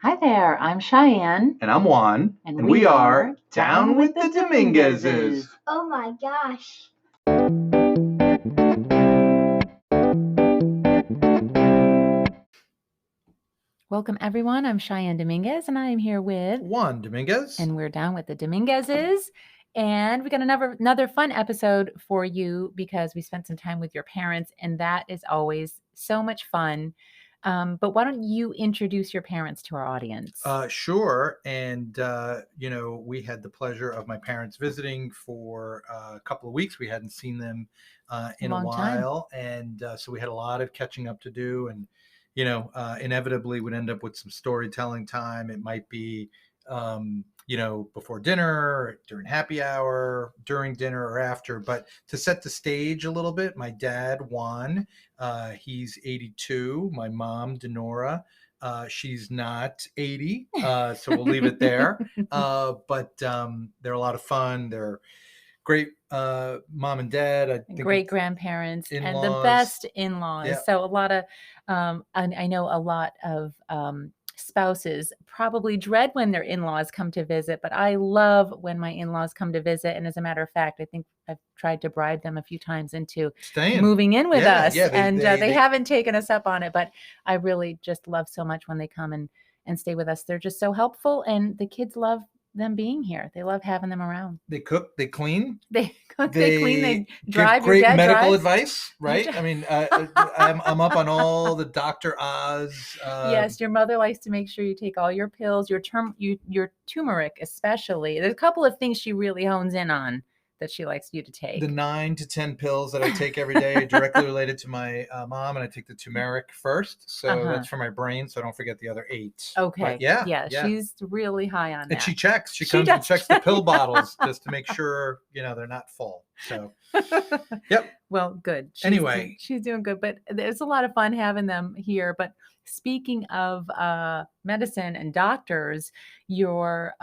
Hi there, I'm Cheyenne. And I'm Juan. And we are Down with the Dominguezes. Oh my gosh. Welcome everyone, I'm Cheyenne Dominguez and I am here with Juan Dominguez. And we're down with the Dominguezes. And we got another fun episode for you because we spent some time with your parents and that is always so much fun. But why don't you introduce your parents to our audience? Sure. And, we had the pleasure of my parents visiting for a couple of weeks. We hadn't seen them in a while. And so we had a lot of catching up to do. And, inevitably would end up with some storytelling time. It might be, before dinner, during happy hour, during dinner or after. But to set the stage a little bit, my dad, Juan, he's 82. My mom, Denora, she's not 80. So we'll leave it there. But they're a lot of fun. They're great mom and dad. I think great grandparents in-laws. And the best in-laws. Yeah. So a lot of, I know a lot of spouses probably dread when their in-laws come to visit, but I love when my in-laws come to visit. And as a matter of fact, I think I've tried to bribe them a few times into moving in with us. Yeah, they haven't taken us up on it, but I really just love so much when they come and stay with us. They're just so helpful and the kids love them being here. They love having them around. They cook, they clean. They cook, they clean, they drive. Give great medical advice, right? I mean, I'm up on all the Dr. Oz. Yes, your mother likes to make sure you take all your pills, your turmeric especially. There's a couple of things she really hones in on that she likes you to take. The 9 to 10 pills that I take every day are directly related to my mom, and I take the turmeric first. So that's for my brain, so I don't forget the other 8. Okay. But yeah, she's really high on that. And she checks. She comes and checks the pill bottles just to make sure, they're not full. So, yep. Well, good. She's doing good. But it's a lot of fun having them here. But speaking of medicine and doctors, your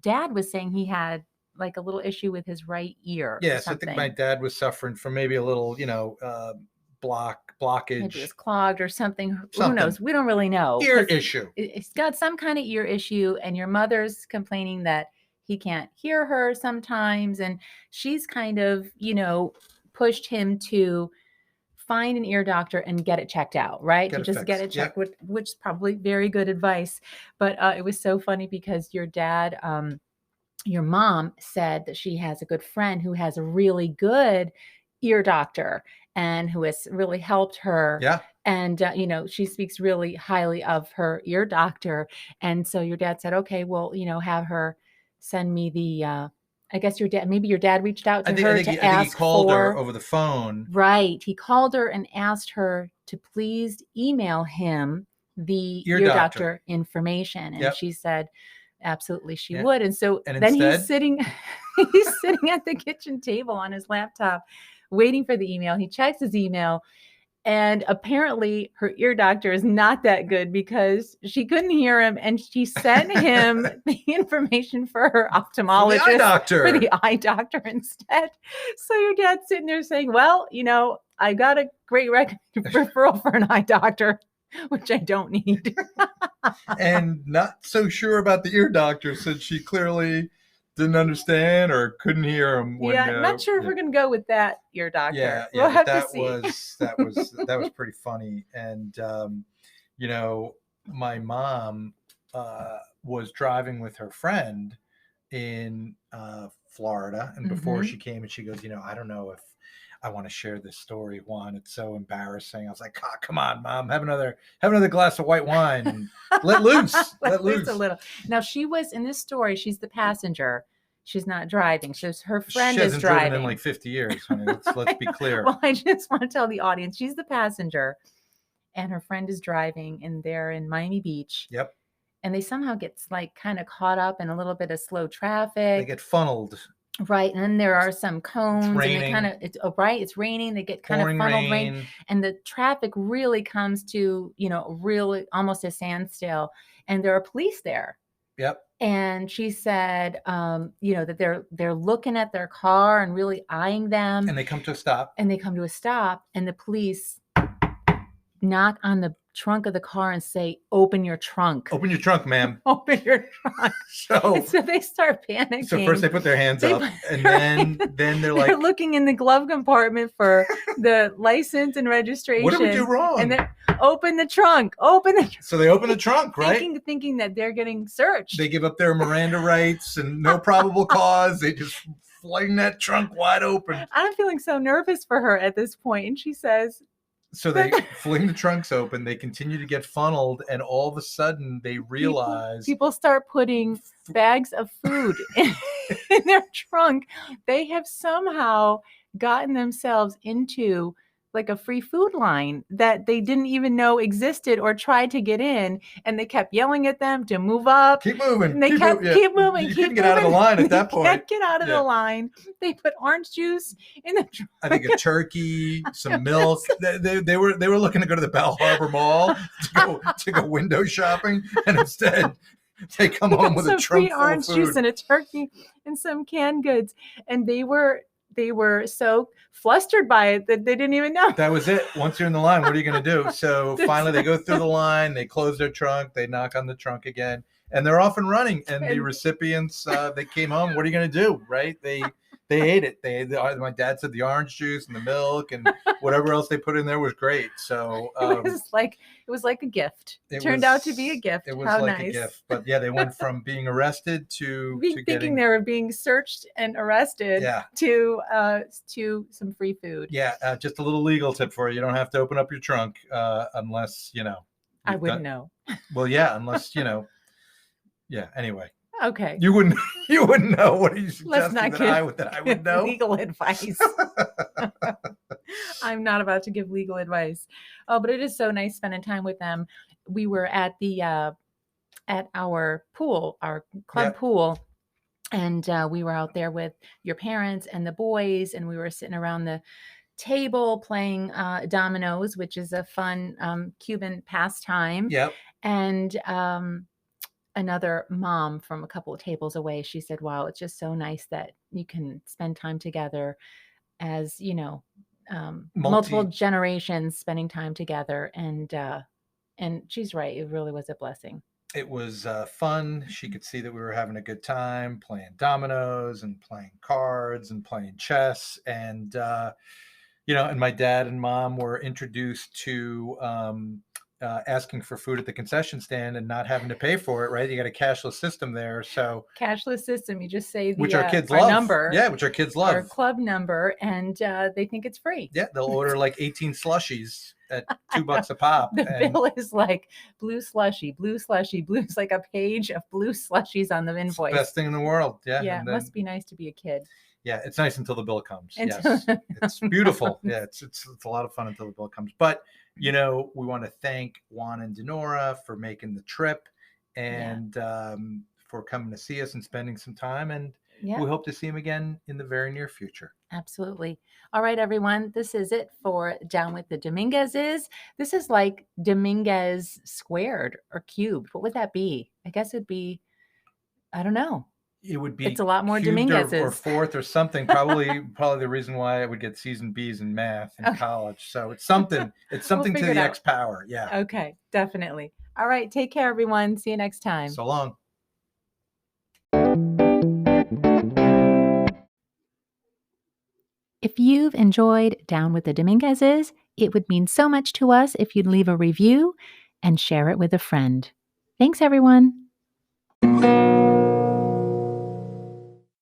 dad was saying he had like a little issue with his right ear. Yes, I think my dad was suffering from maybe a little, blockage. Maybe it was clogged or something. Who knows? We don't really know. Ear issue. It's got some kind of ear issue, and your mother's complaining that he can't hear her sometimes, and she's kind of, pushed him to find an ear doctor and get it checked out, right? To just get it checked, which is probably very good advice. But it was so funny because your dad, your mom said that she has a good friend who has a really good ear doctor and who has really helped her. Yeah. And, she speaks really highly of her ear doctor. And so your dad said, okay, well, have her send me the, I guess maybe your dad reached out to her to ask I think he called her over the phone. Right. He called her and asked her to please email him the ear doctor information. And she said, absolutely, she would. And so then he's sitting at the kitchen table on his laptop, waiting for the email. He checks his email, and apparently her ear doctor is not that good because she couldn't hear him, and she sent him the information for her ophthalmologist, for the eye doctor instead. So your dad's sitting there saying, well, I got a great referral for an eye doctor, which I don't need. And not so sure about the ear doctor, since she clearly didn't understand or couldn't hear him. Not sure if we're going to go with that ear doctor. Yeah, we'll have that to see. that was pretty funny. And my mom was driving with her friend in Florida, and before she came, and she goes, I don't know if I want to share this story, Juan. It's so embarrassing. I was like, come on, Mom, have another glass of white wine and let loose. let loose a little. Now, she was in this story. She's the passenger. She's not driving. She's her friend is driving. She hasn't driven in like 50 years. Honey. Let's be clear. Well, I just want to tell the audience she's the passenger, and her friend is driving, and they're in Miami Beach. Yep. And they somehow get kind of caught up in a little bit of slow traffic. They get funned. Right. And then there are some cones. It's raining. And it's raining. They get kind of funneled rain. And the traffic really comes to, really almost a standstill. And there are police there. Yep. And she said, that they're looking at their car and really eyeing them. And they come to a stop. And the police knock on the trunk of the car and say, "Open your trunk. Open your trunk, ma'am." Open your trunk. So they start panicking. So first they put their hands up, and then they're like, looking in the glove compartment for the license and registration. What did we do wrong? And then open the trunk. So they open the trunk, right? Thinking that they're getting searched. They give up their Miranda rights and no probable cause. They just fling that trunk wide open. I'm feeling so nervous for her at this point, and she says. So they fling the trunks open. They continue to get funneled, and all of a sudden they realize people start putting bags of food in their trunk. They have somehow gotten themselves into like a free food line that they didn't even know existed or tried to get in, and they kept yelling at them to move up. Keep moving. And they keep moving. You couldn't get out of the line at that point. Can't get out of the line. They put orange juice in the trunk. I think a turkey, some milk. They were looking to go to the Bell Harbor Mall to go window shopping, and instead they come home with a trunk full of orange food. Juice and a turkey and some canned goods, and they were so flustered by it that they didn't even know. That was it. Once you're in the line, what are you going to do? So finally they go through the line, they close their trunk, they knock on the trunk again, and they're off and running. And the recipients, they came home. What are you going to do? Right? They ate it. My dad said the orange juice and the milk and whatever else they put in there was great. So it was like a gift. It turned out to be a gift. It was How like nice. a gift. But yeah, they went from being arrested to thinking they were being searched and arrested to some free food. Yeah, just a little legal tip for you. You don't have to open up your trunk unless, I wouldn't know. Well, yeah, unless, yeah, anyway. Okay. You wouldn't know. What are you suggesting Let's not that I would know? Legal advice. I'm not about to give legal advice. Oh, but it is so nice spending time with them. We were at our pool, our club pool, and we were out there with your parents and the boys, and we were sitting around the table playing dominoes, which is a fun Cuban pastime. Yep. And another mom from a couple of tables away, she said, "Wow, it's just so nice that you can spend time together as, multiple generations spending time together." And she's right. It really was a blessing. It was fun. She could see that we were having a good time playing dominoes and playing cards and playing chess. And, and my dad and mom were introduced to asking for food at the concession stand and not having to pay for it, right? You got a cashless system there. So cashless system, you just say which our kids love. Number. Yeah, which our kids love. Our club number, and they think it's free. Yeah, they'll order like 18 slushies at $2 a pop. The bill is like blue slushy, blue slushy, blue. It's like a page of blue slushies on the invoice. It's the best thing in the world. Yeah. Yeah, it must be nice to be a kid. Yeah, it's nice until the bill comes. Yes, it's beautiful. Yeah, it's a lot of fun until the bill comes. But we want to thank Juan and Denora for making the trip and for coming to see us and spending some time. And we hope to see him again in the very near future. Absolutely. All right, everyone. This is it for Down with the Dominguezes. This is like Dominguez squared or cubed. What would that be? I guess it'd be, I don't know. It would be. It's a lot more Dominguezes or fourth or something. Probably the reason why I would get C's and B's in math in college. So it's something. It's something to the X power. Yeah. Okay. Definitely. All right. Take care, everyone. See you next time. So long. If you've enjoyed Down with the Dominguezes, it would mean so much to us if you'd leave a review and share it with a friend. Thanks, everyone.